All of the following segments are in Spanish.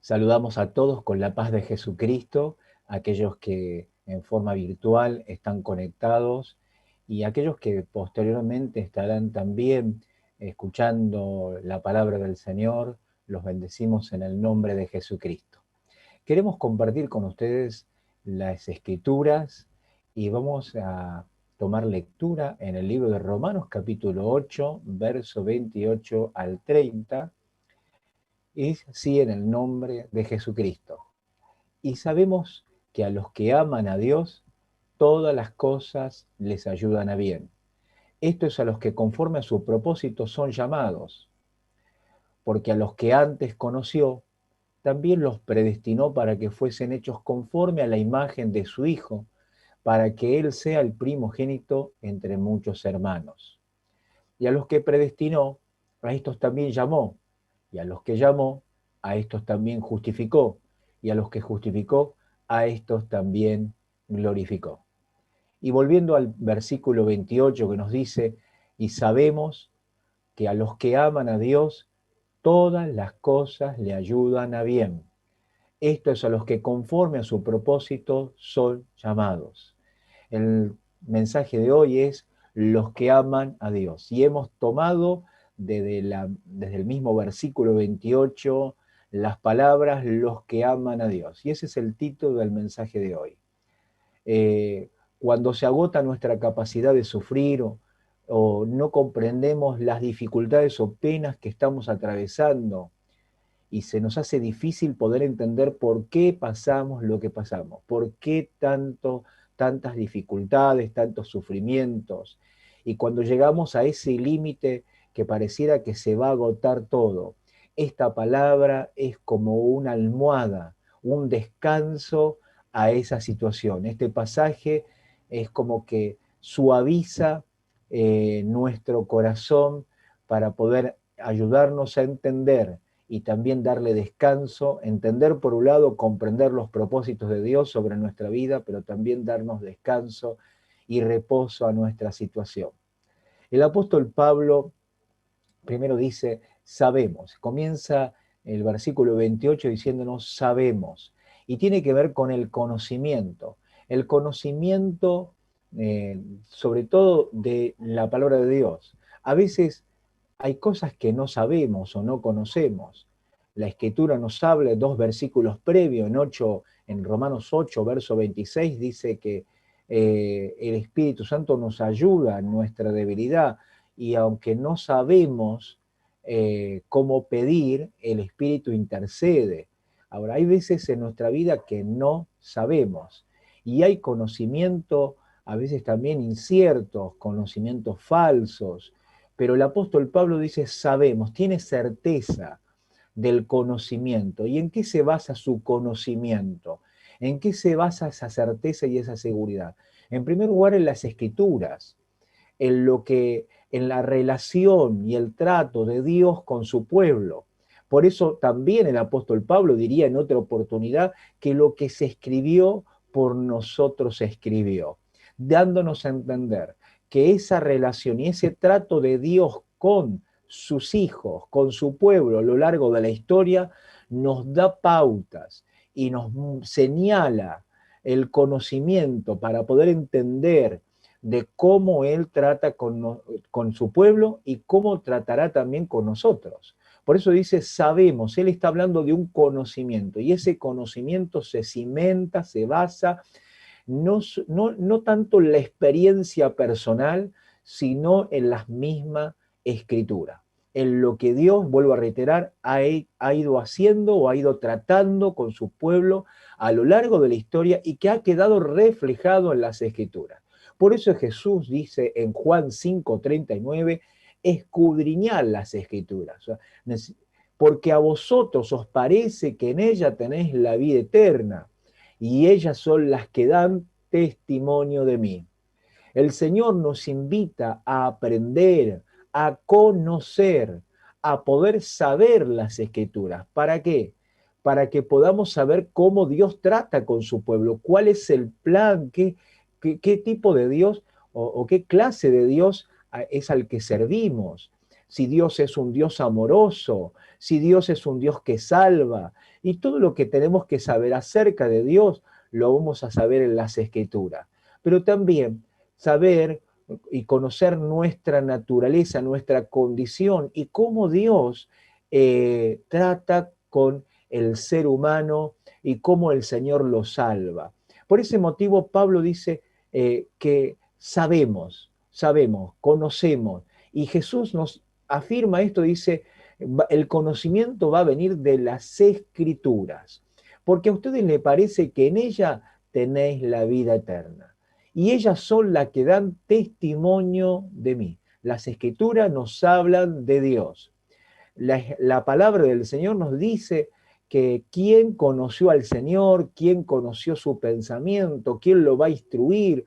Saludamos a todos con la paz de Jesucristo, aquellos que en forma virtual están conectados y aquellos que posteriormente estarán también escuchando la palabra del Señor. Los bendecimos en el nombre de Jesucristo. Queremos compartir con ustedes las Escrituras y vamos a tomar lectura en el libro de Romanos capítulo 8, verso 28 al 30, y sí, en el nombre de Jesucristo. Y sabemos que a los que aman a Dios, todas las cosas les ayudan a bien. Esto es a los que conforme a su propósito son llamados, porque a los que antes conoció, también los predestinó para que fuesen hechos conforme a la imagen de su Hijo, para que Él sea el primogénito entre muchos hermanos. Y a los que predestinó, a estos también llamó, y a los que llamó, a estos también justificó, y a los que justificó, a estos también glorificó. Y volviendo al versículo 28 que nos dice, y sabemos que a los que aman a Dios, todas las cosas le ayudan a bien. Esto es a los que conforme a su propósito son llamados. El mensaje de hoy es los que aman a Dios. Y hemos tomado desde el mismo versículo 28 las palabras los que aman a Dios. Y ese es el título del mensaje de hoy. Cuando se agota nuestra capacidad de sufrir o no comprendemos las dificultades o penas que estamos atravesando, y se nos hace difícil poder entender por qué pasamos lo que pasamos, por qué tantas dificultades, tantos sufrimientos. Y cuando llegamos a ese límite que pareciera que se va a agotar todo, esta palabra es como una almohada, un descanso a esa situación. Este pasaje es como que suaviza nuestro corazón para poder ayudarnos a entender y también darle descanso, entender por un lado, comprender los propósitos de Dios sobre nuestra vida, pero también darnos descanso y reposo a nuestra situación. El apóstol Pablo primero dice, sabemos, comienza el versículo 28 diciéndonos, sabemos, y tiene que ver con el conocimiento sobre todo de la palabra de Dios. A veces hay cosas que no sabemos o no conocemos. La Escritura nos habla, dos versículos previos, en Romanos 8, verso 26, dice que el Espíritu Santo nos ayuda en nuestra debilidad, y aunque no sabemos cómo pedir, el Espíritu intercede. Ahora, hay veces en nuestra vida que no sabemos, y hay conocimiento a veces también inciertos, conocimientos falsos, pero el apóstol Pablo dice, sabemos, tiene certeza del conocimiento. ¿Y en qué se basa su conocimiento? ¿En qué se basa esa certeza y esa seguridad? En primer lugar, en las Escrituras, en la relación y el trato de Dios con su pueblo. Por eso también el apóstol Pablo diría en otra oportunidad que lo que se escribió por nosotros se escribió, dándonos a entender que esa relación y ese trato de Dios con sus hijos, con su pueblo a lo largo de la historia, nos da pautas y nos señala el conocimiento para poder entender de cómo Él trata con su pueblo y cómo tratará también con nosotros. Por eso dice, sabemos, Él está hablando de un conocimiento, y ese conocimiento se cimenta, se basa no tanto en la experiencia personal, sino en las mismas escrituras, en lo que Dios, vuelvo a reiterar, ha ido haciendo o ha ido tratando con su pueblo a lo largo de la historia y que ha quedado reflejado en las escrituras. Por eso Jesús dice en Juan 5:39, escudriñad las escrituras, o sea, porque a vosotros os parece que en ella tenéis la vida eterna, y ellas son las que dan testimonio de mí. El Señor nos invita a aprender, a conocer, a poder saber las Escrituras. ¿Para qué? Para que podamos saber cómo Dios trata con su pueblo, cuál es el plan, qué tipo de Dios o qué clase de Dios es al que servimos. si Dios es un Dios amoroso, si Dios es un Dios que salva. Y todo lo que tenemos que saber acerca de Dios lo vamos a saber en las Escrituras. Pero también saber y conocer nuestra naturaleza, nuestra condición y cómo Dios trata con el ser humano y cómo el Señor lo salva. Por ese motivo Pablo dice que sabemos, conocemos, y Jesús nos afirma esto, dice, el conocimiento va a venir de las Escrituras, porque a ustedes les parece que en ella tenéis la vida eterna, y ellas son las que dan testimonio de mí. Las Escrituras nos hablan de Dios. La palabra del Señor nos dice que quién conoció al Señor, quién conoció su pensamiento, quién lo va a instruir.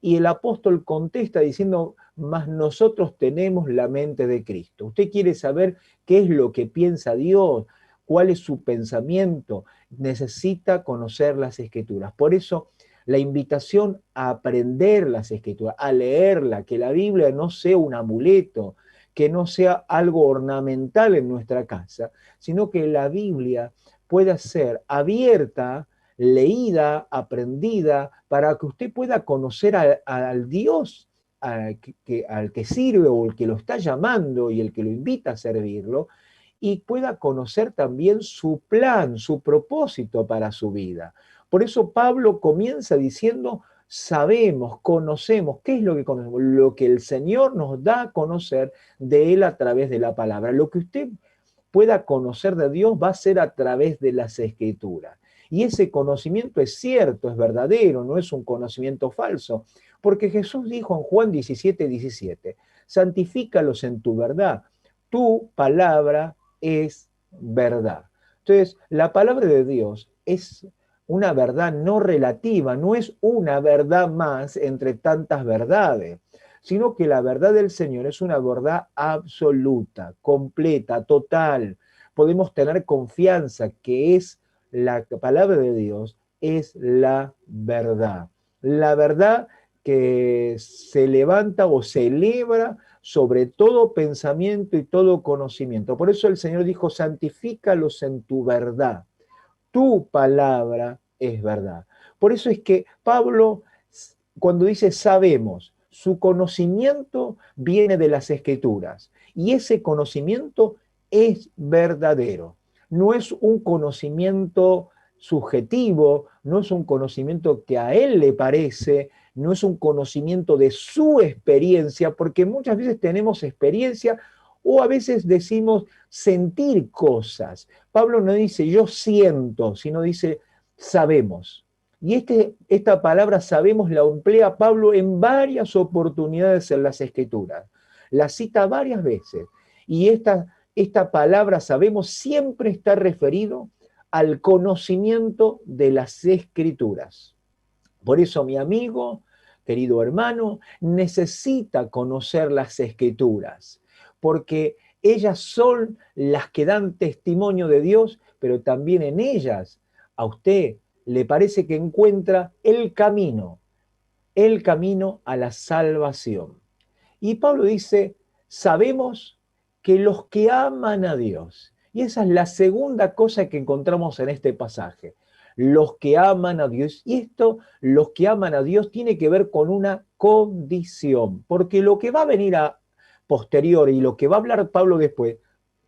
Y el apóstol contesta diciendo, mas nosotros tenemos la mente de Cristo. Usted quiere saber qué es lo que piensa Dios, cuál es su pensamiento, necesita conocer las Escrituras. Por eso la invitación a aprender las Escrituras, a leerla, que la Biblia no sea un amuleto, que no sea algo ornamental en nuestra casa, sino que la Biblia pueda ser abierta, leída, aprendida, para que usted pueda conocer al Dios al que sirve o el que lo está llamando y el que lo invita a servirlo, y pueda conocer también su plan, su propósito para su vida. Por eso Pablo comienza diciendo, sabemos, conocemos. ¿Qué es lo que conocemos? Lo que el Señor nos da a conocer de Él a través de la palabra. Lo que usted pueda conocer de Dios va a ser a través de las Escrituras. Y ese conocimiento es cierto, es verdadero, no es un conocimiento falso. Porque Jesús dijo en Juan 17:17, santifícalos en tu verdad, tu palabra es verdad. Entonces, la palabra de Dios es una verdad no relativa, no es una verdad más entre tantas verdades, sino que la verdad del Señor es una verdad absoluta, completa, total. Podemos tener confianza que es la palabra de Dios, es la verdad. La verdad que se levanta o se eleva sobre todo pensamiento y todo conocimiento. Por eso el Señor dijo, santifícalos en tu verdad. Tu palabra es verdad. Por eso es que Pablo, cuando dice sabemos, su conocimiento viene de las Escrituras y ese conocimiento es verdadero. No es un conocimiento subjetivo, no es un conocimiento que a él le parece, no es un conocimiento de su experiencia, porque muchas veces tenemos experiencia o a veces decimos sentir cosas. Pablo no dice yo siento, sino dice sabemos. Y esta palabra sabemos la emplea Pablo en varias oportunidades en las Escrituras. La cita varias veces. Y esta palabra sabemos siempre está referido al conocimiento de las Escrituras. Por eso, mi amigo, querido hermano, necesita conocer las Escrituras, porque ellas son las que dan testimonio de Dios, pero también en ellas a usted le parece que encuentra el camino a la salvación. Y Pablo dice, sabemos que los que aman a Dios, y esa es la segunda cosa que encontramos en este pasaje, los que aman a Dios, y esto, los que aman a Dios, tiene que ver con una condición, porque lo que va a venir a posterior y lo que va a hablar Pablo después,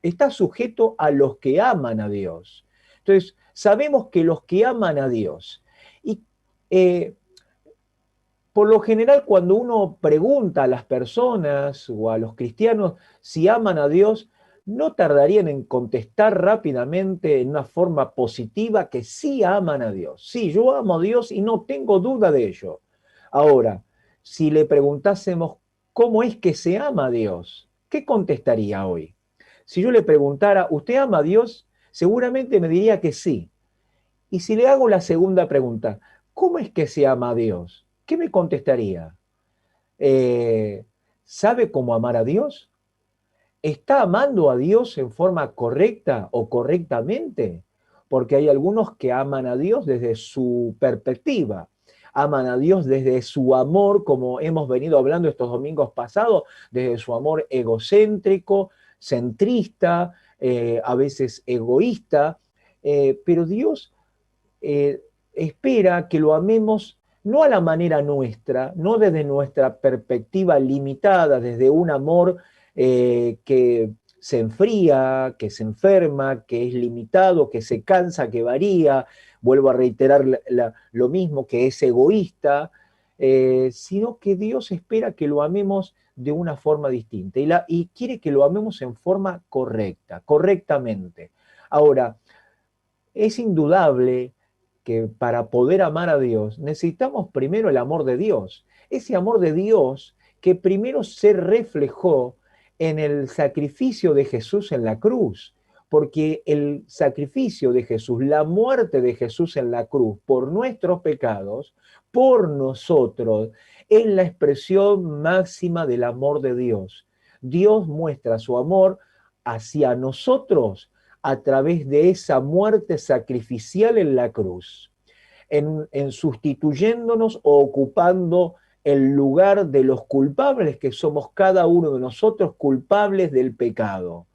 está sujeto a los que aman a Dios. Entonces, sabemos que los que aman a Dios, y por lo general, cuando uno pregunta a las personas o a los cristianos si aman a Dios, no tardarían en contestar rápidamente en una forma positiva que sí aman a Dios. Sí, yo amo a Dios y no tengo duda de ello. Ahora, si le preguntásemos cómo es que se ama a Dios, ¿qué contestaría hoy? Si yo le preguntara, ¿usted ama a Dios? Seguramente me diría que sí. Y si le hago la segunda pregunta, ¿cómo es que se ama a Dios? ¿Qué me contestaría? ¿Sabe cómo amar a Dios? ¿Está amando a Dios en forma correcta o correctamente? Porque hay algunos que aman a Dios desde su perspectiva. aman a Dios desde su amor, como hemos venido hablando estos domingos pasados, desde su amor egocéntrico, centrista, a veces egoísta, pero Dios espera que lo amemos no a la manera nuestra, no desde nuestra perspectiva limitada, desde un amor que se enfría, que se enferma, que es limitado, que se cansa, que varía, vuelvo a reiterar lo mismo, que es egoísta, sino que Dios espera que lo amemos de una forma distinta y quiere que lo amemos en forma correcta, correctamente. Ahora, es indudable que para poder amar a Dios necesitamos primero el amor de Dios. Ese amor de Dios que primero se reflejó en el sacrificio de Jesús en la cruz. Porque el sacrificio de Jesús, la muerte de Jesús en la cruz por nuestros pecados, por nosotros, es la expresión máxima del amor de Dios. Dios muestra su amor hacia nosotros a través de esa muerte sacrificial en la cruz, en sustituyéndonos o ocupando el lugar de los culpables que somos cada uno de nosotros, culpables del pecado.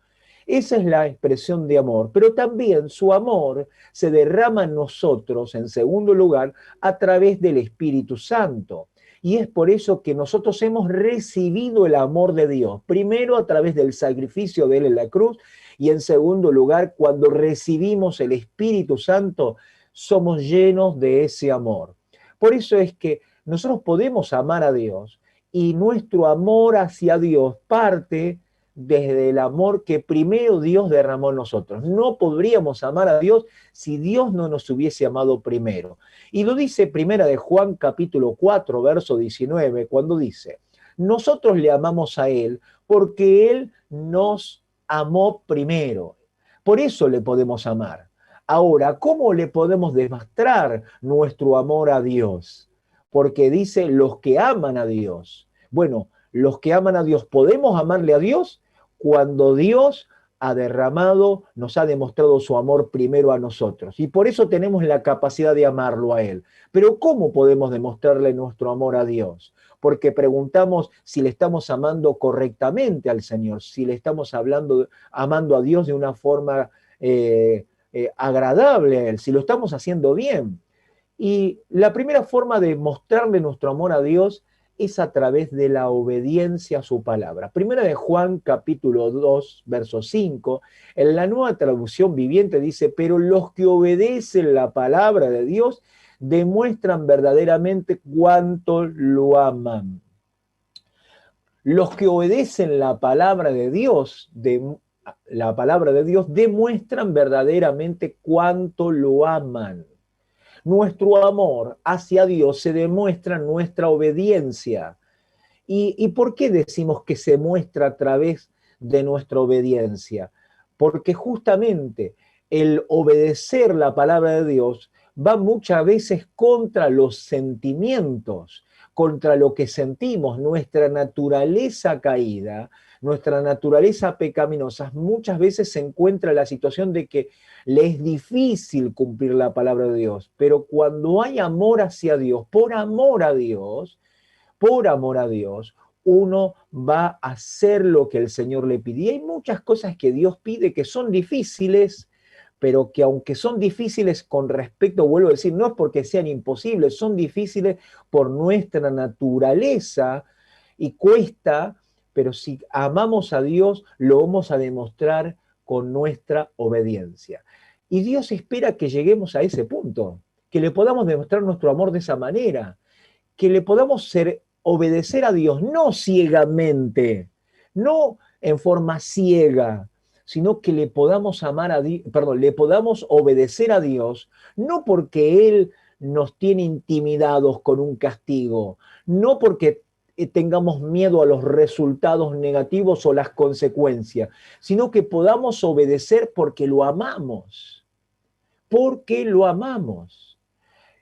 Esa es la expresión de amor, pero también su amor se derrama en nosotros, en segundo lugar, a través del Espíritu Santo. Y es por eso que nosotros hemos recibido el amor de Dios, primero a través del sacrificio de Él en la cruz, y en segundo lugar, cuando recibimos el Espíritu Santo, somos llenos de ese amor. Por eso es que nosotros podemos amar a Dios, y nuestro amor hacia Dios parte desde el amor que primero Dios derramó en nosotros. No podríamos amar a Dios si Dios no nos hubiese amado primero. Y lo dice Primera de Juan capítulo 4, verso 19, cuando dice, nosotros le amamos a Él porque Él nos amó primero. Por eso le podemos amar. Ahora, ¿cómo le podemos demostrar nuestro amor a Dios? Porque dice los que aman a Dios. Bueno, los que aman a Dios, ¿podemos amarle a Dios? Cuando Dios ha derramado, nos ha demostrado su amor primero a nosotros. Y por eso tenemos la capacidad de amarlo a Él. Pero ¿cómo podemos demostrarle nuestro amor a Dios? Porque preguntamos si le estamos amando correctamente al Señor, si le estamos amando a Dios de una forma agradable a Él, si lo estamos haciendo bien. Y la primera forma de mostrarle nuestro amor a Dios es a través de la obediencia a su palabra. Primera de Juan, capítulo 2, verso 5, en la Nueva Traducción Viviente dice, pero los que obedecen la palabra de Dios demuestran verdaderamente cuánto lo aman. Los que obedecen la palabra de Dios, demuestran verdaderamente cuánto lo aman. Nuestro amor hacia Dios se demuestra en nuestra obediencia. ¿Y por qué decimos que se muestra a través de nuestra obediencia? Porque justamente el obedecer la palabra de Dios va muchas veces contra los sentimientos, contra lo que sentimos, nuestra naturaleza caída, nuestra naturaleza pecaminosa. Muchas veces se encuentra en la situación de que le es difícil cumplir la palabra de Dios, pero cuando hay amor hacia Dios, por amor a Dios, uno va a hacer lo que el Señor le pide. Y hay muchas cosas que Dios pide que son difíciles, pero que aunque son difíciles con respecto, vuelvo a decir, no es porque sean imposibles, son difíciles por nuestra naturaleza y cuesta, pero si amamos a Dios, lo vamos a demostrar con nuestra obediencia. Y Dios espera que lleguemos a ese punto, que le podamos demostrar nuestro amor de esa manera, que le podamos obedecer a Dios, no ciegamente, no en forma ciega, sino que le podamos le podamos obedecer a Dios, no porque Él nos tiene intimidados con un castigo, no porque tengamos miedo a los resultados negativos o las consecuencias, sino que podamos obedecer porque lo amamos, porque lo amamos.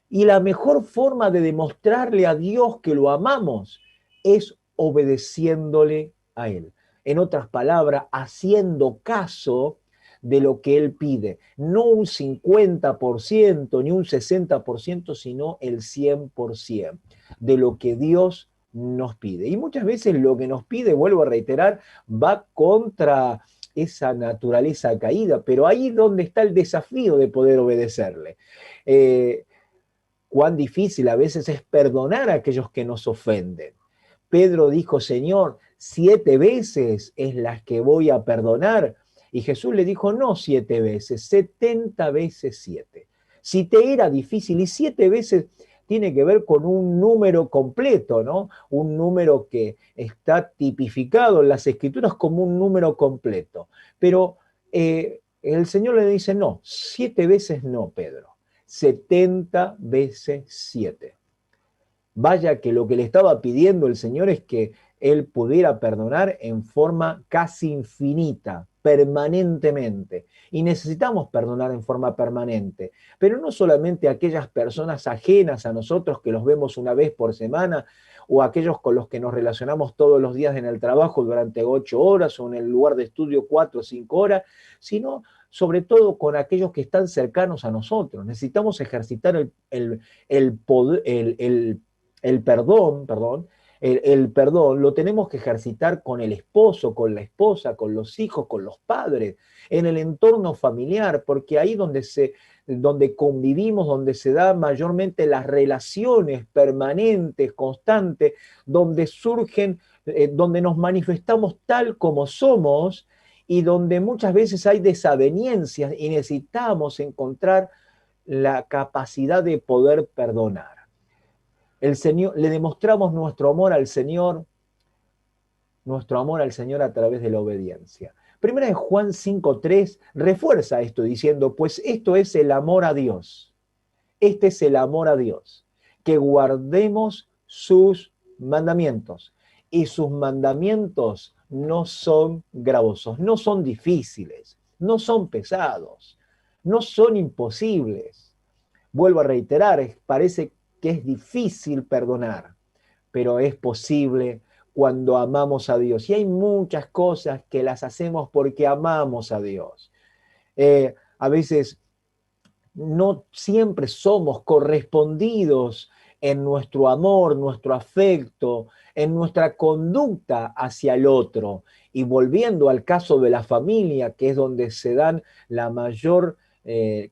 Y la mejor forma de demostrarle a Dios que lo amamos es obedeciéndole a Él. En otras palabras, haciendo caso de lo que Él pide. No un 50% ni un 60%, sino el 100% de lo que Dios nos pide. Y muchas veces lo que nos pide, vuelvo a reiterar, va contra esa naturaleza caída, pero ahí es donde está el desafío de poder obedecerle. Cuán difícil a veces es perdonar a aquellos que nos ofenden. Pedro dijo, Señor, 7 veces es las que voy a perdonar. Y Jesús le dijo, no 7 veces, 70 veces 7. Si te era difícil, y 7 veces tiene que ver con un número completo, ¿no? Un número que está tipificado en las Escrituras como un número completo. Pero el Señor le dice, no, 7 veces no, Pedro, 70 veces 7. Vaya que lo que le estaba pidiendo el Señor es que Él pudiera perdonar en forma casi infinita, permanentemente. Y necesitamos perdonar en forma permanente, pero no solamente a aquellas personas ajenas a nosotros que los vemos una vez por semana, o aquellos con los que nos relacionamos todos los días en el trabajo durante 8 horas o en el lugar de estudio 4 o 5 horas, sino sobre todo con aquellos que están cercanos a nosotros. Necesitamos ejercitar el perdón, el perdón lo tenemos que ejercitar con el esposo, con la esposa, con los hijos, con los padres, en el entorno familiar, porque ahí donde convivimos, donde se dan mayormente las relaciones permanentes, constantes, donde surgen, donde nos manifestamos tal como somos y donde muchas veces hay desavenencias y necesitamos encontrar la capacidad de poder perdonar. El Señor, le demostramos nuestro amor al Señor a través de la obediencia. Primera de Juan 5:3 refuerza esto diciendo, pues esto es el amor a Dios. Este es el amor a Dios, que guardemos sus mandamientos. Y sus mandamientos no son gravosos, no son difíciles, no son pesados, no son imposibles. Vuelvo a reiterar, parece que es difícil perdonar, pero es posible cuando amamos a Dios. Y hay muchas cosas que las hacemos porque amamos a Dios. A veces no siempre somos correspondidos en nuestro amor, nuestro afecto, en nuestra conducta hacia el otro. Y volviendo al caso de la familia, que es donde se dan la mayor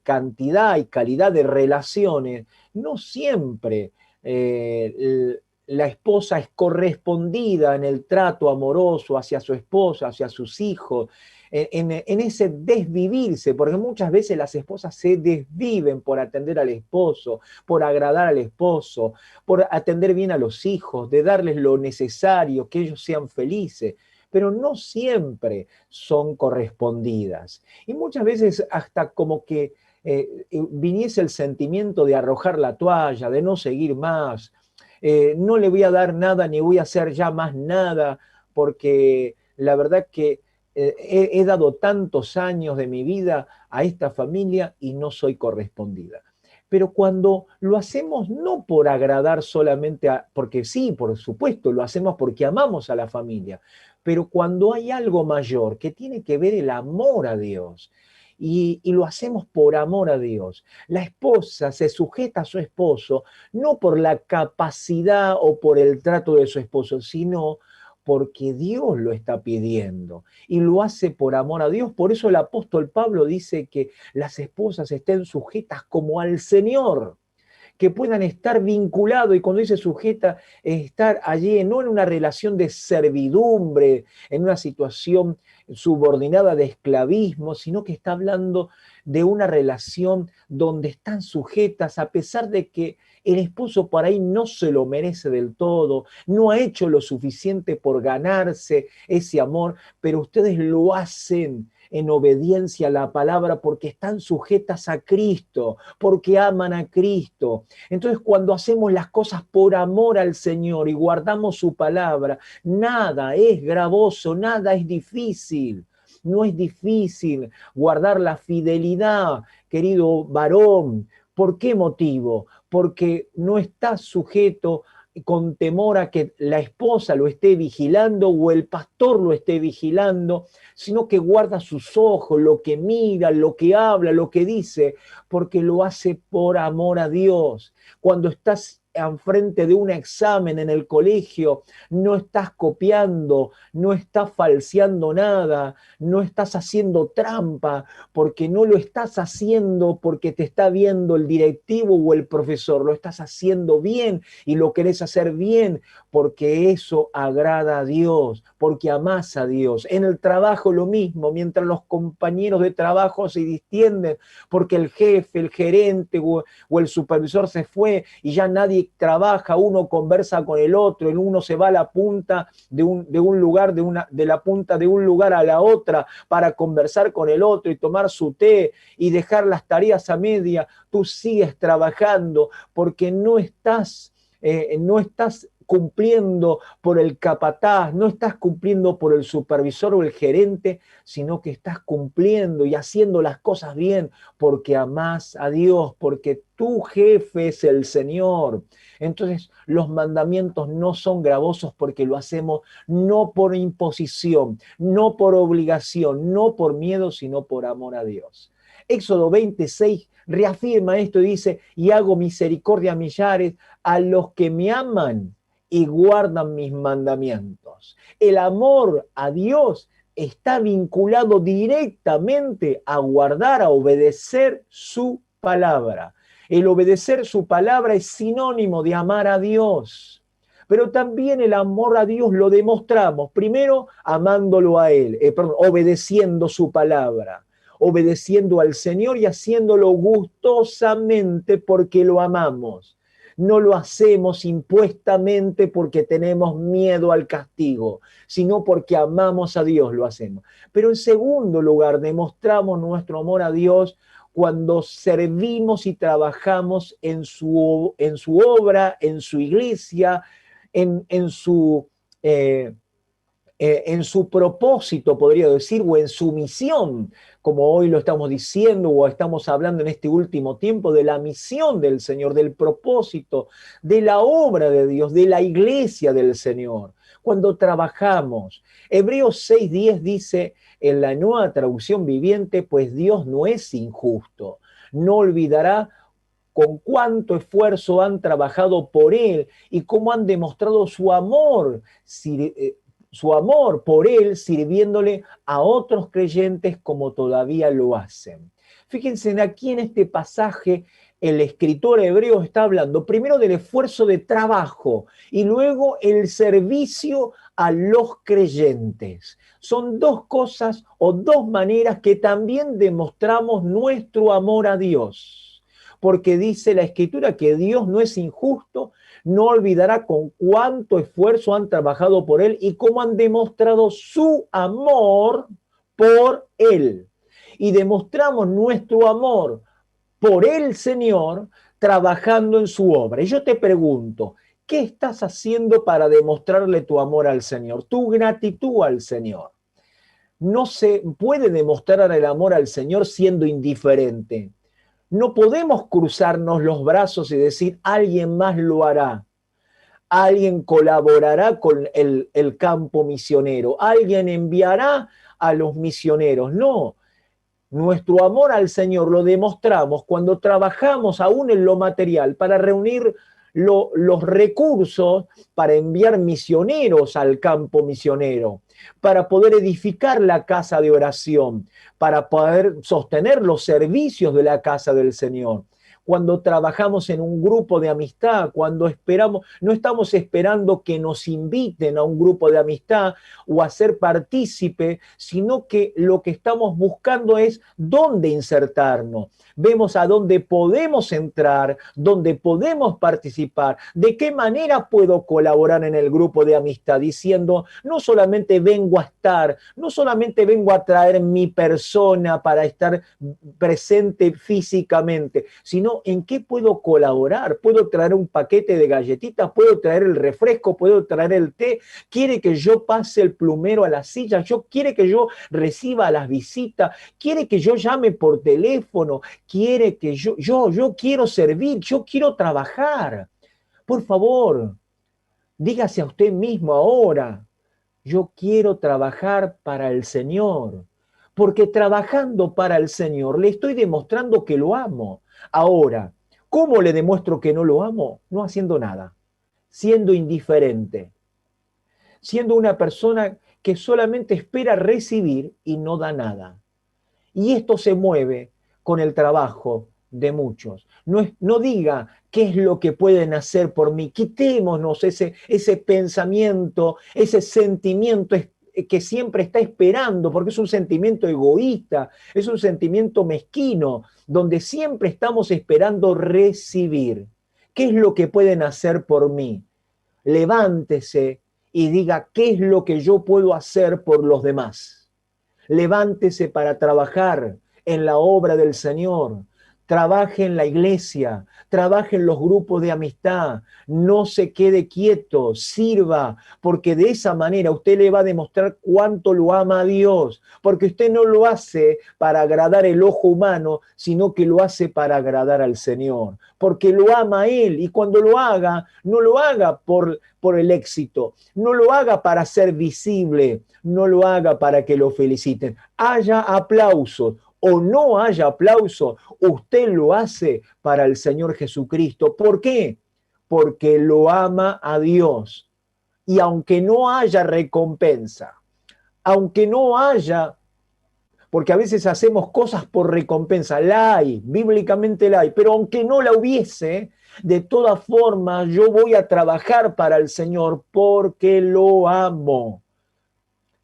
cantidad y calidad de relaciones, no siempre la esposa es correspondida en el trato amoroso hacia su esposa, hacia sus hijos, en ese desvivirse, porque muchas veces las esposas se desviven por atender al esposo, por agradar al esposo, por atender bien a los hijos, de darles lo necesario, que ellos sean felices, pero no siempre son correspondidas. Y muchas veces hasta como que viniese el sentimiento de arrojar la toalla, de no seguir más, no le voy a dar nada ni voy a hacer ya más nada, porque la verdad que he dado tantos años de mi vida a esta familia y no soy correspondida. Pero cuando lo hacemos no por agradar solamente porque sí, por supuesto, lo hacemos porque amamos a la familia, pero cuando hay algo mayor que tiene que ver el amor a Dios, y lo hacemos por amor a Dios. La esposa se sujeta a su esposo no por la capacidad o por el trato de su esposo, sino porque Dios lo está pidiendo y lo hace por amor a Dios. Por eso el apóstol Pablo dice que las esposas estén sujetas como al Señor, que puedan estar vinculados, y cuando dice sujeta, estar allí no en una relación de servidumbre, en una situación subordinada de esclavismo, sino que está hablando de una relación donde están sujetas, a pesar de que el esposo por ahí no se lo merece del todo, no ha hecho lo suficiente por ganarse ese amor, pero ustedes lo hacen en obediencia a la palabra porque están sujetas a Cristo, porque aman a Cristo. Entonces, cuando hacemos las cosas por amor al Señor y guardamos su palabra, nada es gravoso, nada es difícil. No es difícil guardar la fidelidad, querido varón. ¿Por qué motivo? Porque no estás sujeto con temor a que la esposa lo esté vigilando o el pastor lo esté vigilando, sino que guarda sus ojos, lo que mira, lo que habla, lo que dice, porque lo hace por amor a Dios. Cuando estás enfrente de un examen en el colegio, no estás copiando, no estás falseando nada, no estás haciendo trampa, porque no lo estás haciendo porque te está viendo el directivo o el profesor, lo estás haciendo bien y lo querés hacer bien porque eso agrada a Dios, porque amás a Dios. En el trabajo lo mismo, mientras los compañeros de trabajo se distienden porque el jefe, el gerente o el supervisor se fue y ya nadie trabaja, uno conversa con el otro, el uno se va a la punta de un lugar, de la punta de un lugar a la otra para conversar con el otro y tomar su té y dejar las tareas a media. Tú sigues trabajando porque no estás cumpliendo por el capataz, no estás cumpliendo por el supervisor o el gerente, sino que estás cumpliendo y haciendo las cosas bien porque amás a Dios, porque tu jefe es el Señor. Entonces, los mandamientos no son gravosos porque lo hacemos no por imposición, no por obligación, no por miedo, sino por amor a Dios. Éxodo 26 reafirma esto y dice, y hago misericordia a millares a los que me aman y guardan mis mandamientos. El amor a Dios está vinculado directamente a guardar, a obedecer su palabra. El obedecer su palabra es sinónimo de amar a Dios. Pero también el amor a Dios lo demostramos, primero amándolo a Él, obedeciendo su palabra, obedeciendo al Señor y haciéndolo gustosamente porque lo amamos. No lo hacemos impuestamente porque tenemos miedo al castigo, sino porque amamos a Dios lo hacemos. Pero en segundo lugar, demostramos nuestro amor a Dios cuando servimos y trabajamos en su obra, en su iglesia, en su propósito, podría decir, o en su misión, como hoy lo estamos diciendo o estamos hablando en este último tiempo, de la misión del Señor, del propósito, de la obra de Dios, de la iglesia del Señor. Cuando trabajamos, Hebreos 6:10 dice en la Nueva Traducción Viviente, pues Dios no es injusto, no olvidará con cuánto esfuerzo han trabajado por Él y cómo han demostrado su amor por Él, sirviéndole a otros creyentes como todavía lo hacen. Fíjense, aquí en este pasaje el escritor hebreo está hablando primero del esfuerzo de trabajo y luego el servicio a los creyentes. Son dos cosas o dos maneras que también demostramos nuestro amor a Dios. Porque dice la Escritura que Dios no es injusto, no olvidará con cuánto esfuerzo han trabajado por Él y cómo han demostrado su amor por Él. Y demostramos nuestro amor por el Señor trabajando en su obra. Y yo te pregunto, ¿qué estás haciendo para demostrarle tu amor al Señor, tu gratitud al Señor? No se puede demostrar el amor al Señor siendo indiferente. No podemos cruzarnos los brazos y decir, alguien más lo hará. Alguien colaborará con el campo misionero. Alguien enviará a los misioneros. No. Nuestro amor al Señor lo demostramos cuando trabajamos aún en lo material para reunir los recursos para enviar misioneros al campo misionero, para poder edificar la casa de oración, para poder sostener los servicios de la casa del Señor. Cuando trabajamos en un grupo de amistad, cuando esperamos, no estamos esperando que nos inviten a un grupo de amistad o a ser partícipe, sino que lo que estamos buscando es dónde insertarnos. Vemos a dónde podemos entrar, dónde podemos participar, de qué manera puedo colaborar en el grupo de amistad, diciendo, no solamente vengo a estar, no solamente vengo a traer mi persona para estar presente físicamente, sino en qué puedo colaborar. Puedo traer un paquete de galletitas, puedo traer el refresco, puedo traer el té. Quiere que yo pase el plumero a la silla, quiere que yo reciba las visitas, quiere que yo llame por teléfono, quiere que yo quiero servir, yo quiero trabajar. Por favor, Dígase a usted mismo ahora, yo quiero trabajar para el Señor, porque trabajando para el Señor le estoy demostrando que lo amo. Ahora, ¿cómo le demuestro que no lo amo? No haciendo nada, siendo indiferente, siendo una persona que solamente espera recibir y no da nada. Y esto se mueve con el trabajo de muchos. No diga qué es lo que pueden hacer por mí. Quitémonos ese pensamiento, ese sentimiento que siempre está esperando, porque es un sentimiento egoísta, es un sentimiento mezquino, donde siempre estamos esperando recibir. ¿Qué es lo que pueden hacer por mí? Levántese y diga, ¿qué es lo que yo puedo hacer por los demás? Levántese para trabajar en la obra del Señor. Trabaje en la iglesia, trabaje en los grupos de amistad, no se quede quieto, sirva, porque de esa manera usted le va a demostrar cuánto lo ama a Dios, porque usted no lo hace para agradar el ojo humano, sino que lo hace para agradar al Señor, porque lo ama a Él, y cuando lo haga, no lo haga por el éxito, no lo haga para ser visible, no lo haga para que lo feliciten. Haya aplausos o no haya aplauso, usted lo hace para el Señor Jesucristo. ¿Por qué? Porque lo ama a Dios. Y aunque no haya recompensa, aunque no haya, porque a veces hacemos cosas por recompensa, la hay, bíblicamente la hay, pero aunque no la hubiese, de todas formas yo voy a trabajar para el Señor porque lo amo.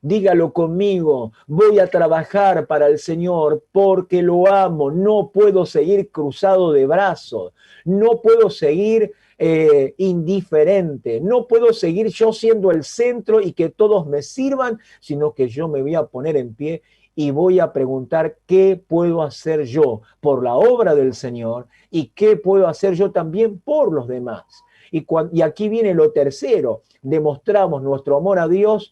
Dígalo conmigo, voy a trabajar para el Señor porque lo amo, no puedo seguir cruzado de brazos, no puedo seguir indiferente, no puedo seguir yo siendo el centro y que todos me sirvan, sino que yo me voy a poner en pie y voy a preguntar qué puedo hacer yo por la obra del Señor y qué puedo hacer yo también por los demás. Y aquí viene lo tercero, demostramos nuestro amor a Dios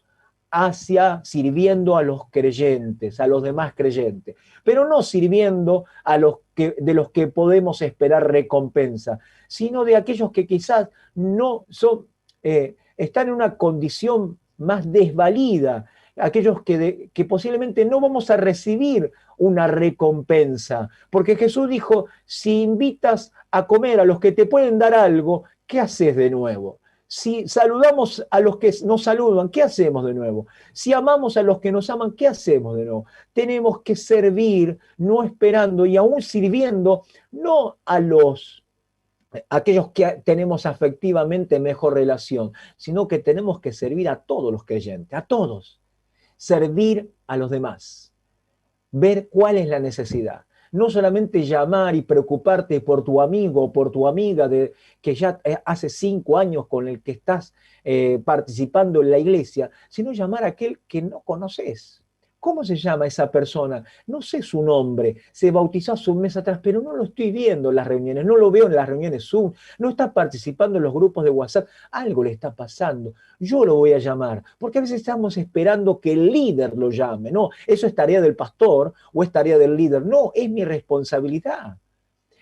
hacia sirviendo a los creyentes, a los demás creyentes, pero no sirviendo a de los que podemos esperar recompensa, sino de aquellos que quizás no son, están en una condición más desvalida, aquellos que posiblemente no vamos a recibir una recompensa, porque Jesús dijo, si invitas a comer a los que te pueden dar algo, ¿qué haces de nuevo? Si saludamos a los que nos saludan, ¿qué hacemos de nuevo? Si amamos a los que nos aman, ¿qué hacemos de nuevo? Tenemos que servir, no esperando y aún sirviendo, no a aquellos que tenemos afectivamente mejor relación, sino que tenemos que servir a todos los creyentes, a todos. Servir a los demás. Ver cuál es la necesidad. No solamente llamar y preocuparte por tu amigo o por tu amiga que ya hace 5 años con el que estás participando en la iglesia, sino llamar a aquel que no conoces. ¿Cómo se llama esa persona? No sé su nombre, se bautizó hace un mes atrás, pero no lo estoy viendo en las reuniones, no lo veo en las reuniones Zoom, no está participando en los grupos de WhatsApp, algo le está pasando. Yo lo voy a llamar, porque a veces estamos esperando que el líder lo llame, no, eso es tarea del pastor o es tarea del líder, no, es mi responsabilidad.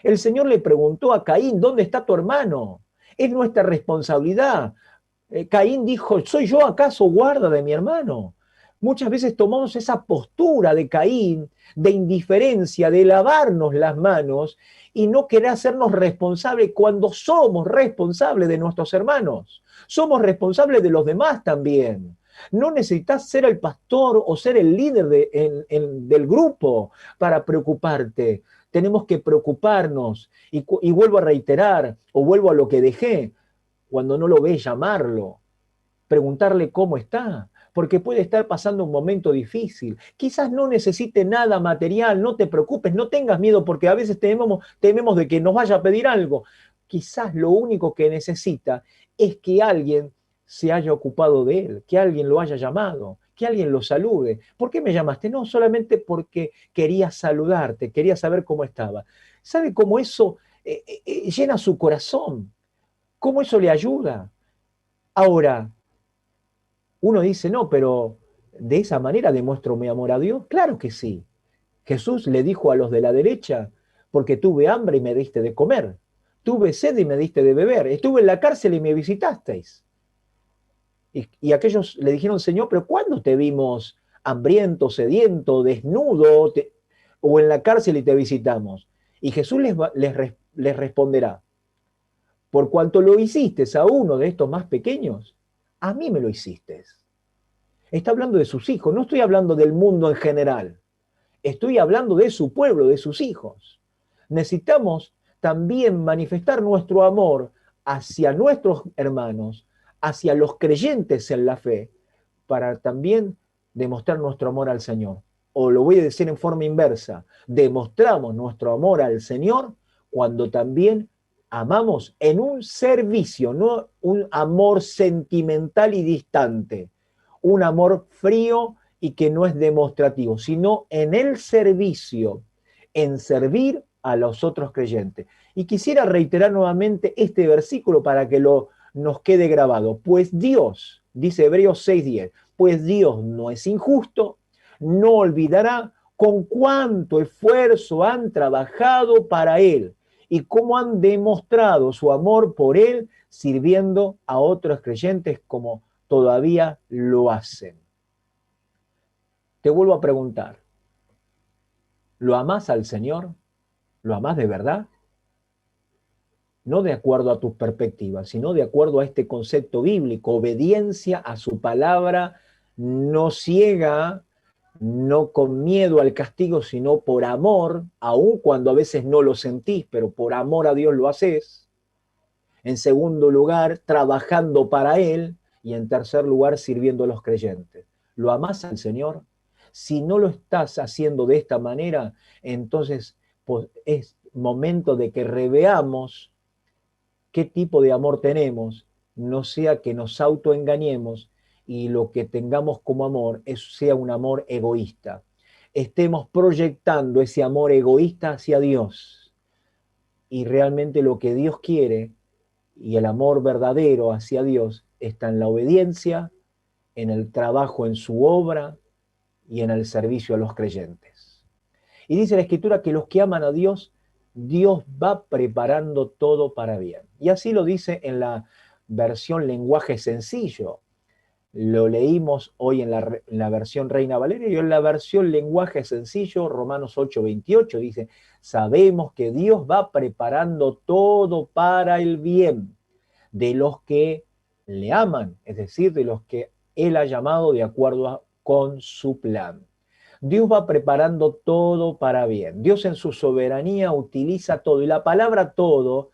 El Señor le preguntó a Caín, ¿dónde está tu hermano? Es nuestra responsabilidad. Caín dijo, ¿soy yo acaso guarda de mi hermano? Muchas veces tomamos esa postura de Caín, de indiferencia, de lavarnos las manos y no querer hacernos responsables cuando somos responsables de nuestros hermanos. Somos responsables de los demás también. No necesitas ser el pastor o ser el líder del grupo para preocuparte. Tenemos que preocuparnos. Y vuelvo a reiterar, o vuelvo a lo que dejé, cuando no lo ves, llamarlo, preguntarle cómo está, porque puede estar pasando un momento difícil. Quizás no necesite nada material, no te preocupes, no tengas miedo, porque a veces tememos de que nos vaya a pedir algo. Quizás lo único que necesita es que alguien se haya ocupado de él, que alguien lo haya llamado, que alguien lo salude. ¿Por qué me llamaste? No, solamente porque quería saludarte, quería saber cómo estaba. ¿Sabe cómo eso llena su corazón? ¿Cómo eso le ayuda? Ahora, uno dice, no, pero de esa manera demuestro mi amor a Dios. Claro que sí. Jesús le dijo a los de la derecha, porque tuve hambre y me diste de comer, tuve sed y me diste de beber, estuve en la cárcel y me visitasteis. Y aquellos le dijeron, Señor, pero ¿cuándo te vimos hambriento, sediento, desnudo, o en la cárcel y te visitamos? Y Jesús les responderá, por cuanto lo hiciste a uno de estos más pequeños, a mí me lo hiciste. Está hablando de sus hijos, no estoy hablando del mundo en general, estoy hablando de su pueblo, de sus hijos. Necesitamos también manifestar nuestro amor hacia nuestros hermanos, hacia los creyentes en la fe, para también demostrar nuestro amor al Señor. O lo voy a decir en forma inversa, demostramos nuestro amor al Señor cuando también amamos en un servicio, no un amor sentimental y distante, un amor frío y que no es demostrativo, sino en el servicio, en servir a los otros creyentes. Y quisiera reiterar nuevamente este versículo para que nos quede grabado. Pues Dios, dice Hebreos 6:10, pues Dios no es injusto, no olvidará con cuánto esfuerzo han trabajado para Él y cómo han demostrado su amor por Él sirviendo a otros creyentes como todavía lo hacen. Te vuelvo a preguntar, ¿lo amás al Señor? ¿Lo amás de verdad? No de acuerdo a tus perspectivas, sino de acuerdo a este concepto bíblico, obediencia a su palabra, no ciega, no con miedo al castigo, sino por amor, aun cuando a veces no lo sentís, pero por amor a Dios lo haces. En segundo lugar, trabajando para Él. Y en tercer lugar, sirviendo a los creyentes. ¿Lo amás al Señor? Si no lo estás haciendo de esta manera, entonces pues, es momento de que reveamos qué tipo de amor tenemos, no sea que nos autoengañemos y lo que tengamos como amor sea un amor egoísta. Estemos proyectando ese amor egoísta hacia Dios. Y realmente lo que Dios quiere y el amor verdadero hacia Dios está en la obediencia, en el trabajo en su obra y en el servicio a los creyentes. Y dice la Escritura que los que aman a Dios, Dios va preparando todo para bien. Y así lo dice en la versión lenguaje sencillo. Lo leímos hoy en la versión Reina Valeria y en la versión lenguaje sencillo, Romanos 8:28, dice, sabemos que Dios va preparando todo para el bien de los que le aman, es decir, de los que Él ha llamado de acuerdo con su plan. Dios va preparando todo para bien. Dios en su soberanía utiliza todo y la palabra todo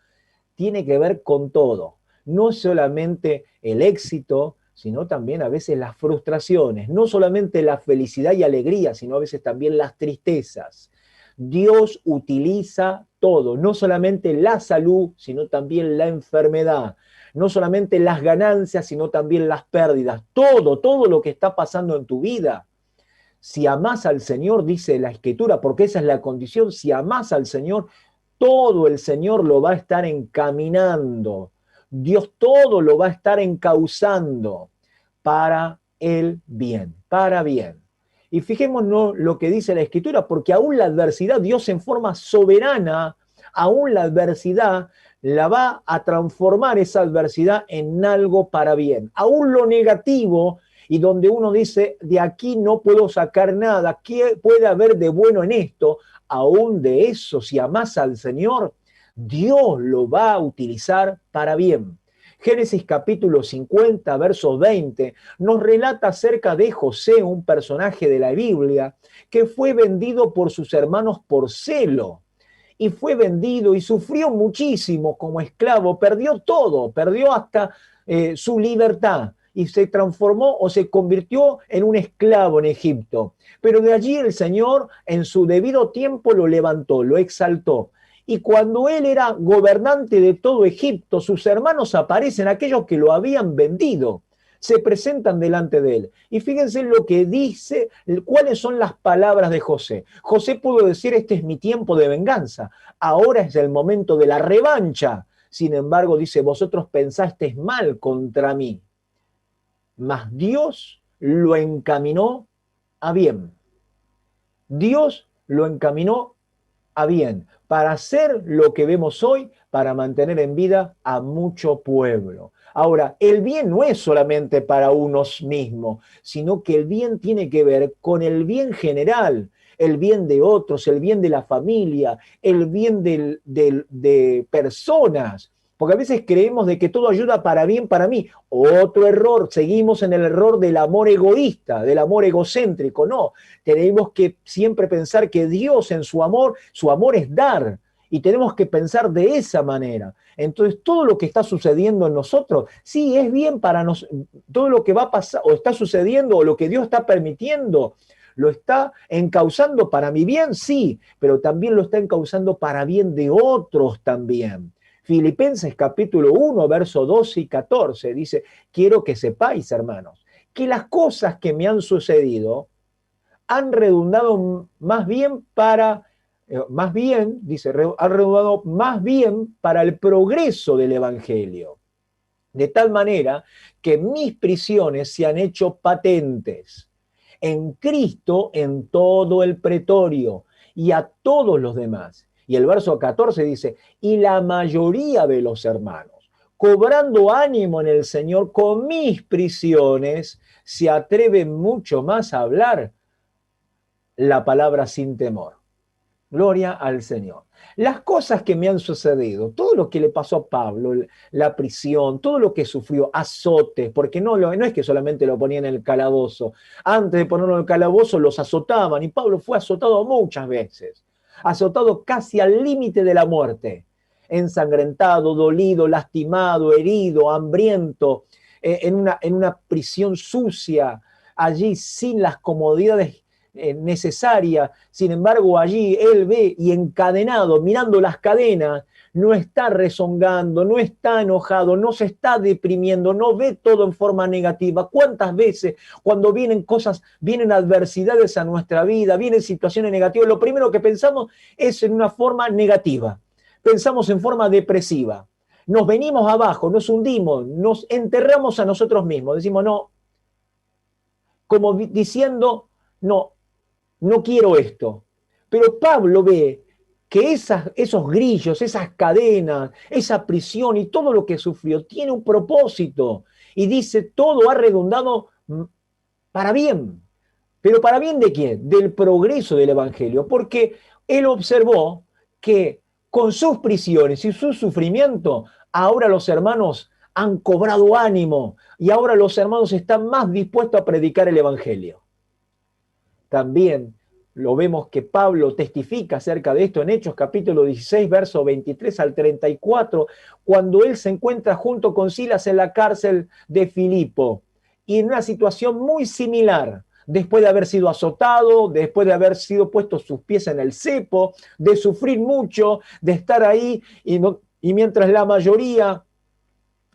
tiene que ver con todo. No solamente el éxito, sino también a veces las frustraciones. No solamente la felicidad y alegría, sino a veces también las tristezas. Dios utiliza todo, no solamente la salud, sino también la enfermedad. No solamente las ganancias, sino también las pérdidas. Todo lo que está pasando en tu vida. Si amás al Señor, dice la Escritura, porque esa es la condición, si amás al Señor, todo el Señor lo va a estar encaminando. Dios todo lo va a estar encauzando para el bien, para bien. Y fijémonos lo que dice la Escritura, porque aún la adversidad, Dios en forma soberana, aún la adversidad la va a transformar esa adversidad en algo para bien. Aún lo negativo y donde uno dice, de aquí no puedo sacar nada, ¿qué puede haber de bueno en esto? Aún de eso, si amás al Señor, Dios lo va a utilizar para bien. Génesis capítulo 50, verso 20, nos relata acerca de José, un personaje de la Biblia, que fue vendido por sus hermanos por celo. Y fue vendido y sufrió muchísimo como esclavo, perdió todo, perdió hasta su libertad y se transformó o se convirtió en un esclavo en Egipto. Pero de allí el Señor en su debido tiempo lo levantó, lo exaltó. Y cuando él era gobernante de todo Egipto, sus hermanos aparecen, aquellos que lo habían vendido, se presentan delante de él. Y fíjense lo que dice, cuáles son las palabras de José. José pudo decir, este es mi tiempo de venganza, ahora es el momento de la revancha. Sin embargo, dice, vosotros pensasteis mal contra mí, mas Dios lo encaminó a bien. Dios lo encaminó a bien, para hacer lo que vemos hoy, para mantener en vida a mucho pueblo. Ahora, el bien no es solamente para unos mismos, sino que el bien tiene que ver con el bien general, el bien de otros, el bien de la familia, el bien de personas. Porque a veces creemos de que todo ayuda para bien para mí. Otro error, seguimos en el error del amor egoísta, del amor egocéntrico. No, tenemos que siempre pensar que Dios en su amor es dar. Y tenemos que pensar de esa manera. Entonces, todo lo que está sucediendo en nosotros, sí, es bien para nosotros. Todo lo que va a pasar, o está sucediendo, o lo que Dios está permitiendo, lo está encauzando para mi bien, sí, pero también lo está encauzando para bien de otros también. Filipenses capítulo 1, verso 12 y 14 dice, quiero que sepáis, hermanos, que las cosas que me han sucedido han redundado más bien, dice, han redundado más bien para el progreso del Evangelio. De tal manera que mis prisiones se han hecho patentes en Cristo en todo el pretorio y a todos los demás. Y el verso 14 dice, y la mayoría de los hermanos, cobrando ánimo en el Señor con mis prisiones, se atreven mucho más a hablar la palabra sin temor. Gloria al Señor. Las cosas que me han sucedido, todo lo que le pasó a Pablo, la prisión, todo lo que sufrió, azotes, porque no es que solamente lo ponían en el calabozo. Antes de ponerlo en el calabozo los azotaban y Pablo fue azotado muchas veces, azotado casi al límite de la muerte, ensangrentado, dolido, lastimado, herido, hambriento, en una prisión sucia, allí sin las comodidades necesaria. Sin embargo, allí él ve y encadenado, mirando las cadenas, no está rezongando, no está enojado, no se está deprimiendo, no ve todo en forma negativa. ¿Cuántas veces cuando vienen cosas, vienen adversidades a nuestra vida, vienen situaciones negativas, lo primero que pensamos es en una forma negativa? Pensamos en forma depresiva. Nos venimos abajo, nos hundimos, nos enterramos a nosotros mismos. Decimos, no, como diciendo, no, no quiero esto. Pero Pablo ve que esos grillos, esas cadenas, esa prisión y todo lo que sufrió tiene un propósito. Y dice, todo ha redundado para bien. ¿Pero para bien de quién? Del progreso del Evangelio. Porque él observó que con sus prisiones y su sufrimiento, ahora los hermanos han cobrado ánimo y ahora los hermanos están más dispuestos a predicar el Evangelio. También lo vemos que Pablo testifica acerca de esto en Hechos capítulo 16, verso 23 al 34, cuando él se encuentra junto con Silas en la cárcel de Filipo y en una situación muy similar, después de haber sido azotado, después de haber sido puestos sus pies en el cepo, de sufrir mucho, de estar ahí y mientras la mayoría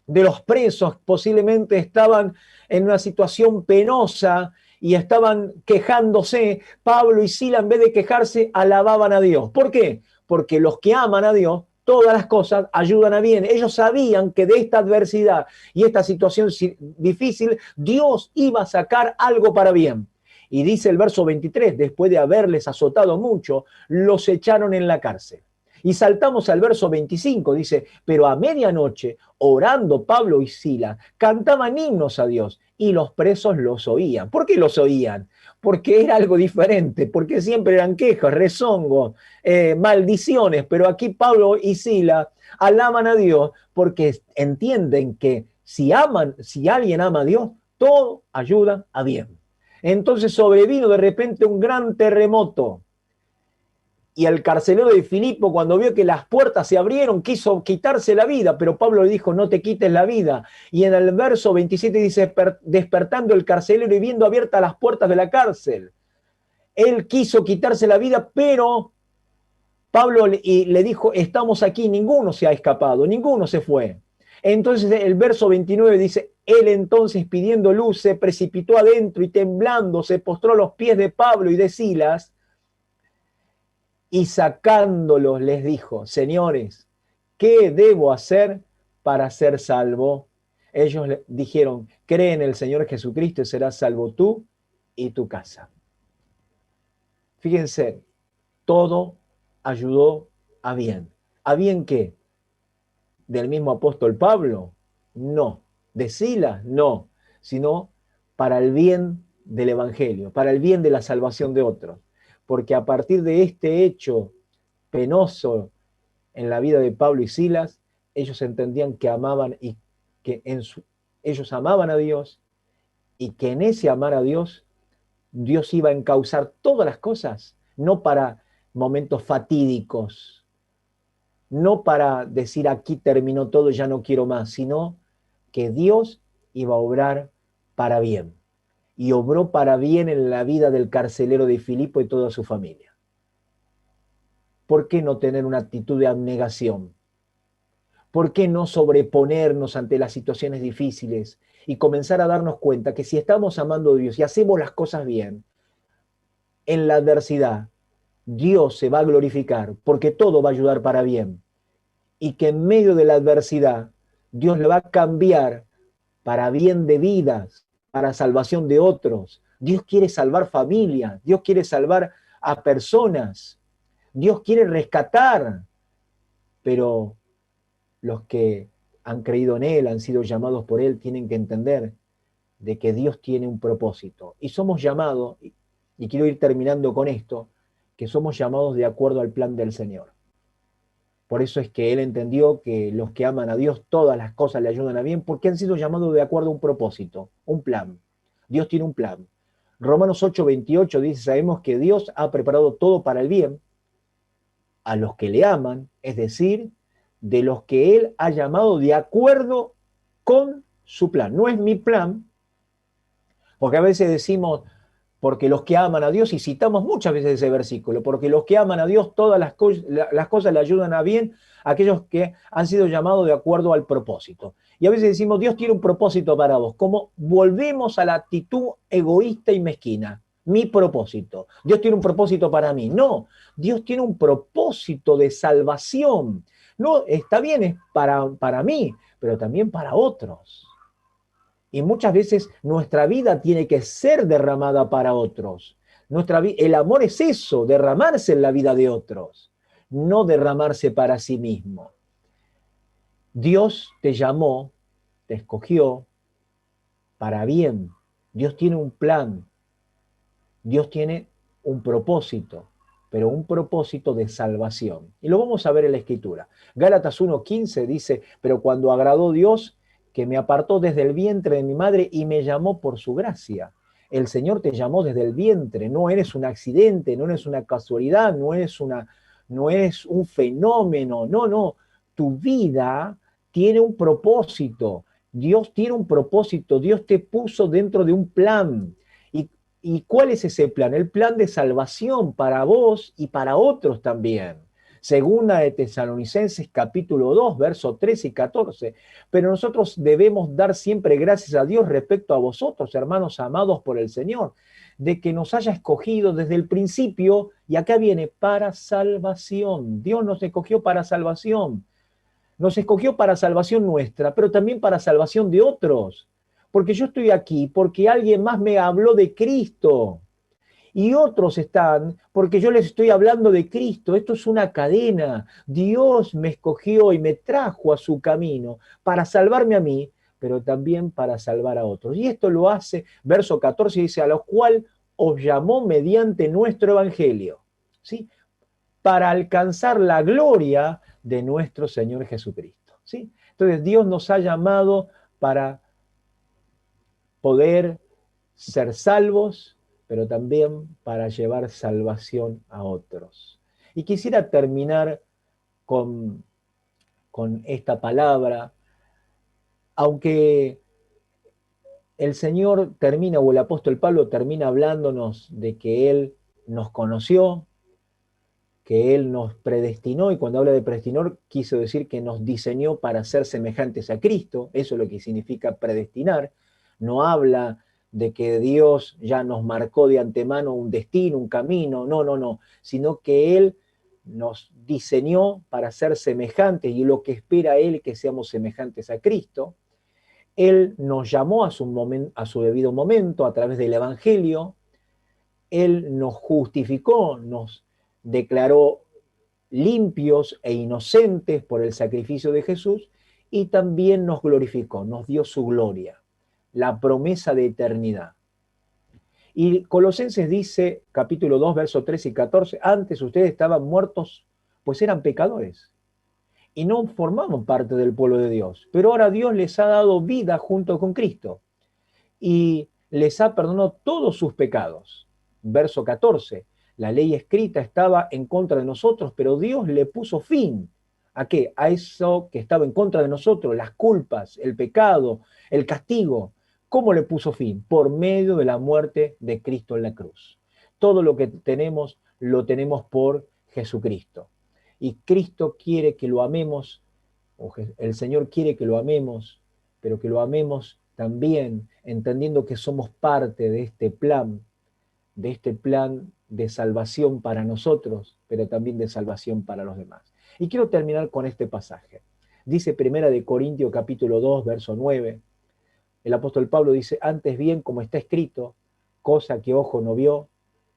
de los presos posiblemente estaban en una situación penosa y estaban quejándose, Pablo y Sila en vez de quejarse alababan a Dios. ¿Por qué? Porque los que aman a Dios, todas las cosas ayudan a bien. Ellos sabían que de esta adversidad y esta situación difícil, Dios iba a sacar algo para bien. Y dice el verso 23, después de haberles azotado mucho, los echaron en la cárcel. Y saltamos al verso 25, dice, pero a medianoche, orando Pablo y Sila, cantaban himnos a Dios y los presos los oían. ¿Por qué los oían? Porque era algo diferente, porque siempre eran quejas, rezongos, maldiciones, pero aquí Pablo y Sila alaban a Dios porque entienden que si alguien ama a Dios, todo ayuda a bien. Entonces sobrevino de repente un gran terremoto. Y el carcelero de Filipo, cuando vio que las puertas se abrieron, quiso quitarse la vida, pero Pablo le dijo, no te quites la vida. Y en el verso 27 dice, despertando el carcelero y viendo abiertas las puertas de la cárcel. Él quiso quitarse la vida, pero Pablo le dijo, estamos aquí, ninguno se ha escapado, ninguno se fue. Entonces el verso 29 dice, él entonces pidiendo luz se precipitó adentro y temblando se postró a los pies de Pablo y de Silas, y sacándolos les dijo, señores, ¿qué debo hacer para ser salvo? Ellos le dijeron, cree en el Señor Jesucristo y serás salvo tú y tu casa. Fíjense, todo ayudó a bien. ¿A bien qué? ¿Del mismo apóstol Pablo? No. de Silas, no, sino para el bien del Evangelio, para el bien de la salvación de otros. Porque a partir de este hecho penoso en la vida de Pablo y Silas, ellos entendían que amaban y que ellos amaban a Dios y que en ese amar a Dios, Dios iba a encauzar todas las cosas, no para momentos fatídicos, no para decir aquí terminó todo, ya no quiero más, sino que Dios iba a obrar para bien. Y obró para bien en la vida del carcelero de Filipo y toda su familia. ¿Por qué no tener una actitud de abnegación? ¿Por qué no sobreponernos ante las situaciones difíciles y comenzar a darnos cuenta que si estamos amando a Dios y hacemos las cosas bien, en la adversidad, Dios se va a glorificar porque todo va a ayudar para bien? Y que en medio de la adversidad, Dios le va a cambiar para bien de vidas, para salvación de otros. Dios quiere salvar familias, Dios quiere salvar a personas, Dios quiere rescatar, pero los que han creído en Él, han sido llamados por Él, tienen que entender de que Dios tiene un propósito. Y somos llamados, y quiero ir terminando con esto, que somos llamados de acuerdo al plan del Señor. Por eso es que Él entendió que los que aman a Dios, todas las cosas le ayudan a bien, porque han sido llamados de acuerdo a un propósito, un plan. Dios tiene un plan. Romanos 8:28 dice, sabemos que Dios ha preparado todo para el bien a los que le aman, es decir, de los que Él ha llamado de acuerdo con su plan. No es mi plan, porque a veces decimos, porque los que aman a Dios, y citamos muchas veces ese versículo, porque los que aman a Dios, todas las cosas le ayudan a bien a aquellos que han sido llamados de acuerdo al propósito. Y a veces decimos, Dios tiene un propósito para vos, como volvemos a la actitud egoísta y mezquina. Mi propósito. Dios tiene un propósito para mí. No, Dios tiene un propósito de salvación. No, está bien, es para mí, pero también para otros. Y muchas veces nuestra vida tiene que ser derramada para otros. El amor es eso, derramarse en la vida de otros, no derramarse para sí mismo. Dios te llamó, te escogió para bien. Dios tiene un plan. Dios tiene un propósito, pero un propósito de salvación. Y lo vamos a ver en la Escritura. Gálatas 1:15 dice, pero cuando agradó Dios, que me apartó desde el vientre de mi madre y me llamó por su gracia. El Señor te llamó desde el vientre, no eres un accidente, no eres una casualidad, no es un fenómeno, no, no. Tu vida tiene un propósito. Dios tiene un propósito, Dios te puso dentro de un plan. ¿Y cuál es ese plan? El plan de salvación para vos y para otros también. Segunda de Tesalonicenses capítulo 2, versos 13 y 14. Pero nosotros debemos dar siempre gracias a Dios respecto a vosotros, hermanos amados por el Señor, de que nos haya escogido desde el principio, y acá viene, para salvación. Dios nos escogió para salvación. Nos escogió para salvación nuestra, pero también para salvación de otros. Porque yo estoy aquí porque alguien más me habló de Cristo. Y otros están porque yo les estoy hablando de Cristo. Esto es una cadena. Dios me escogió y me trajo a su camino para salvarme a mí, pero también para salvar a otros. Y esto lo hace, verso 14 dice, a lo cual os llamó mediante nuestro evangelio, ¿sí? Para alcanzar la gloria de nuestro Señor Jesucristo, ¿sí? Entonces Dios nos ha llamado para poder ser salvos, pero también para llevar salvación a otros. Y quisiera terminar con, con esta palabra, aunque el Señor termina, o el apóstol Pablo termina hablándonos de que Él nos conoció, que Él nos predestinó, y cuando habla de predestinar, quiso decir que nos diseñó para ser semejantes a Cristo. Eso es lo que significa predestinar. No habla de que Dios ya nos marcó de antemano un destino, un camino, no, no, no, sino que Él nos diseñó para ser semejantes, y lo que espera Él es que seamos semejantes a Cristo. Él nos llamó a su debido momento a través del Evangelio. Él nos justificó, nos declaró limpios e inocentes por el sacrificio de Jesús, y también nos glorificó, nos dio su gloria, la promesa de eternidad. Y Colosenses dice, capítulo 2, versos 13 y 14, antes ustedes estaban muertos, pues eran pecadores, y no formaban parte del pueblo de Dios, pero ahora Dios les ha dado vida junto con Cristo, y les ha perdonado todos sus pecados. Verso 14, la ley escrita estaba en contra de nosotros, pero Dios le puso fin. ¿A qué? A eso que estaba en contra de nosotros, las culpas, el pecado, el castigo. ¿Cómo le puso fin? Por medio de la muerte de Cristo en la cruz. Todo lo que tenemos, lo tenemos por Jesucristo. Y Cristo quiere que lo amemos, o el Señor quiere que lo amemos, pero que lo amemos también entendiendo que somos parte de este plan de salvación para nosotros, pero también de salvación para los demás. Y quiero terminar con este pasaje. Dice Primera de Corintios capítulo 2, verso 9, el apóstol Pablo dice, antes bien, como está escrito, cosa que ojo no vio,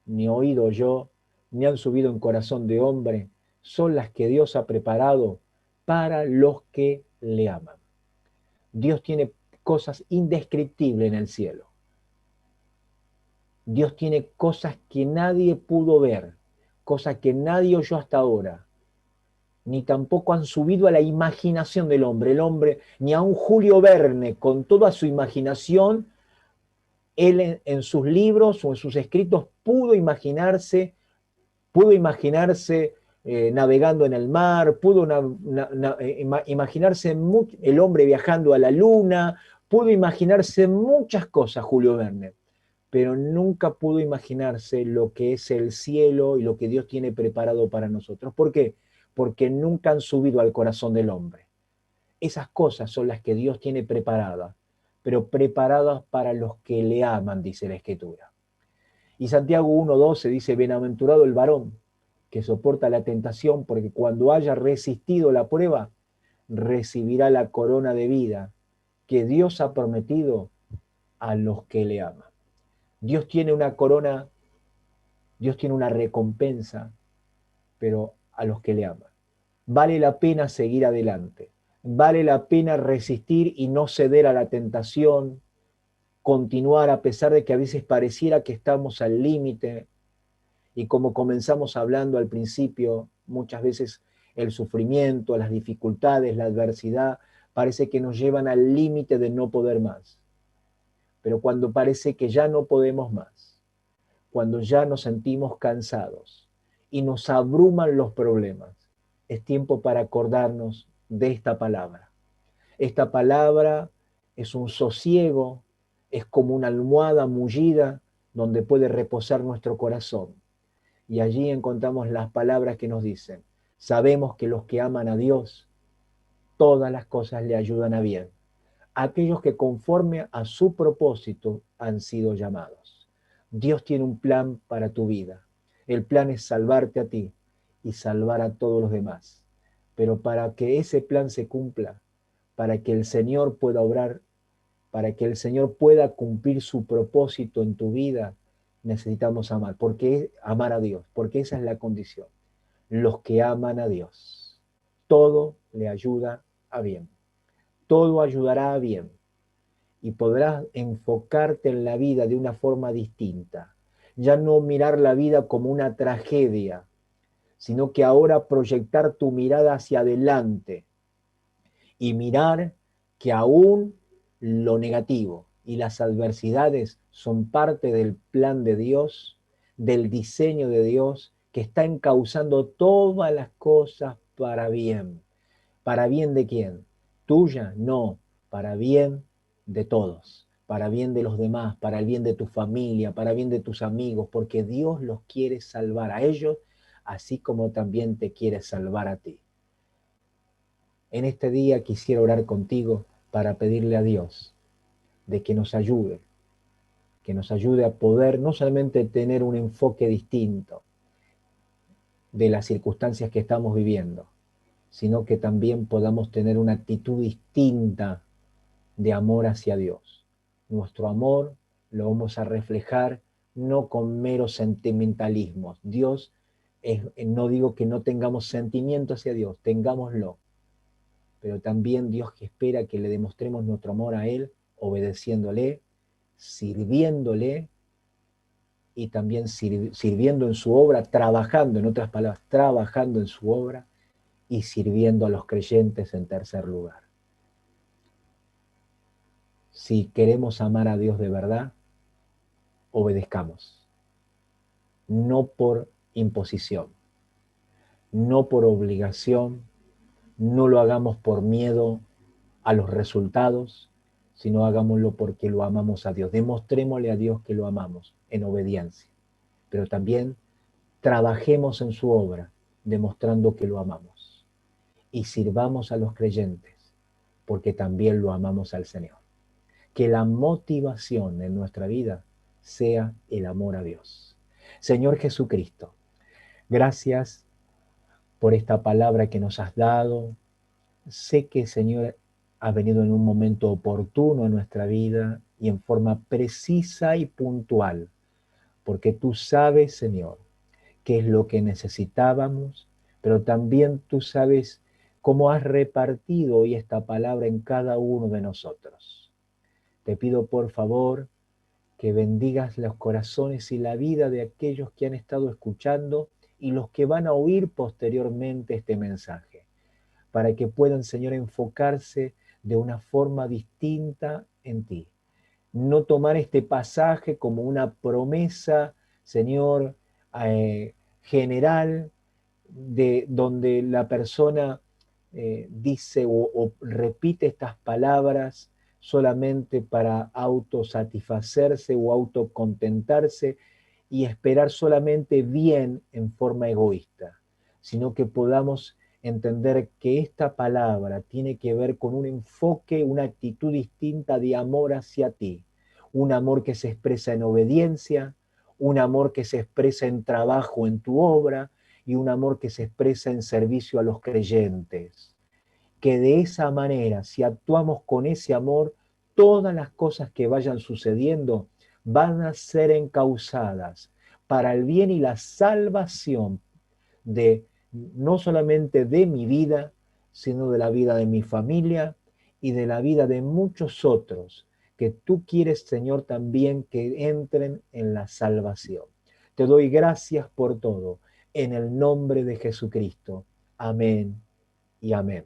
ni oído oyó, ni han subido en corazón de hombre, son las que Dios ha preparado para los que le aman. Dios tiene cosas indescriptibles en el cielo. Dios tiene cosas que nadie pudo ver, cosas que nadie oyó hasta ahora, ni tampoco han subido a la imaginación del hombre. El hombre, ni a un Julio Verne, con toda su imaginación, él en sus libros o en sus escritos pudo imaginarse navegando en el mar, pudo imaginarse el hombre viajando a la luna, pudo imaginarse muchas cosas, Julio Verne, pero nunca pudo imaginarse lo que es el cielo y lo que Dios tiene preparado para nosotros. ¿Por qué? Porque nunca han subido al corazón del hombre. Esas cosas son las que Dios tiene preparadas, pero preparadas para los que le aman, dice la Escritura. Y Santiago 1:12 dice, bienaventurado el varón que soporta la tentación, porque cuando haya resistido la prueba, recibirá la corona de vida que Dios ha prometido a los que le aman. Dios tiene una corona, Dios tiene una recompensa, pero a los que le aman. Vale la pena seguir adelante, vale la pena resistir y no ceder a la tentación, continuar a pesar de que a veces pareciera que estamos al límite. Y como comenzamos hablando al principio, muchas veces el sufrimiento, las dificultades, la adversidad, parece que nos llevan al límite de no poder más. Pero cuando parece que ya no podemos más, cuando ya nos sentimos cansados y nos abruman los problemas, es tiempo para acordarnos de esta palabra. Esta palabra es un sosiego, es como una almohada mullida donde puede reposar nuestro corazón. Y allí encontramos las palabras que nos dicen, sabemos que los que aman a Dios, todas las cosas le ayudan a bien. Aquellos que conforme a su propósito han sido llamados. Dios tiene un plan para tu vida. El plan es salvarte a ti y salvar a todos los demás. Pero para que ese plan se cumpla, para que el Señor pueda obrar, para que el Señor pueda cumplir su propósito en tu vida, necesitamos amar, porque amar a Dios, porque esa es la condición. Los que aman a Dios, todo le ayuda a bien, todo ayudará a bien y podrás enfocarte en la vida de una forma distinta, ya no mirar la vida como una tragedia, sino que ahora proyectar tu mirada hacia adelante y mirar que aún lo negativo y las adversidades son parte del plan de Dios, del diseño de Dios, que está encauzando todas las cosas para bien. ¿Para bien de quién? ¿Tuya? No, para bien de todos, para bien de los demás, para el bien de tu familia, para bien de tus amigos, porque Dios los quiere salvar a ellos, así como también te quiere salvar a ti. En este día quisiera orar contigo para pedirle a Dios de que nos ayude a poder no solamente tener un enfoque distinto de las circunstancias que estamos viviendo, sino que también podamos tener una actitud distinta de amor hacia Dios. Nuestro amor lo vamos a reflejar no con meros sentimentalismos. No digo que no tengamos sentimiento hacia Dios, tengámoslo, pero también Dios que espera que le demostremos nuestro amor a Él, obedeciéndole, sirviéndole y también sirviendo en su obra, trabajando, en otras palabras, trabajando en su obra y sirviendo a los creyentes en tercer lugar. Si queremos amar a Dios de verdad, obedezcamos, no por imposición, no por obligación, no lo hagamos por miedo a los resultados, sino hagámoslo porque lo amamos a Dios. Demostrémosle a Dios que lo amamos en obediencia, pero también trabajemos en su obra, demostrando que lo amamos. Y sirvamos a los creyentes, porque también lo amamos al Señor. Que la motivación en nuestra vida sea el amor a Dios. Señor Jesucristo, gracias por esta palabra que nos has dado. Sé que, Señor, ha venido en un momento oportuno en nuestra vida y en forma precisa y puntual, porque tú sabes, Señor, qué es lo que necesitábamos, pero también tú sabes cómo has repartido hoy esta palabra en cada uno de nosotros. Te pido, por favor, que bendigas los corazones y la vida de aquellos que han estado escuchando y los que van a oír posteriormente este mensaje, para que puedan, Señor, enfocarse de una forma distinta en ti. No tomar este pasaje como una promesa, Señor, general, de donde la persona dice o repite estas palabras solamente para autosatisfacerse o autocontentarse y esperar solamente bien en forma egoísta, sino que podamos entender que esta palabra tiene que ver con un enfoque, una actitud distinta de amor hacia ti, un amor que se expresa en obediencia, un amor que se expresa en trabajo en tu obra y un amor que se expresa en servicio a los creyentes. Que de esa manera, si actuamos con ese amor, todas las cosas que vayan sucediendo van a ser encausadas para el bien y la salvación de no solamente de mi vida, sino de la vida de mi familia y de la vida de muchos otros que tú quieres, Señor, también que entren en la salvación. Te doy gracias por todo, en el nombre de Jesucristo. Amén y amén.